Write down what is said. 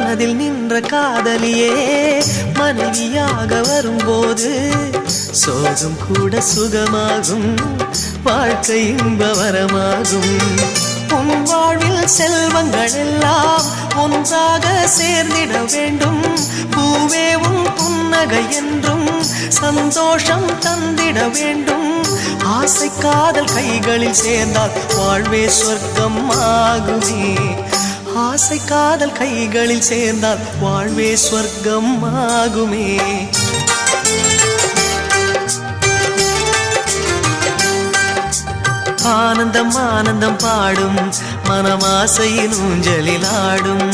மனதில் நின்ற காதலியே மனைவியாக வரும்போது சோகம் கூட சுகமாகும், வாழ்க்கை இன்பவரமாகும். உன் வாழ்வில் செல்வங்கள் எல்லாம் ஒன்றாக சேர்ந்திட வேண்டும். பூவே உன் புன்னகை என்றும் சந்தோஷம் தந்திட வேண்டும். ஆசை காதல் கைகளில் சேர்ந்தால் வாழ்வே சொர்க்கம் ஆகுமே. ஆசை காதல் கைகளில் சேர்ந்தால் வாழ்வே சொர்க்கம் ஆகுமே. ஆனந்தம் ஆனந்தம் பாடும் மனமாசையின் ஊஞ்சலில் ஆடும்.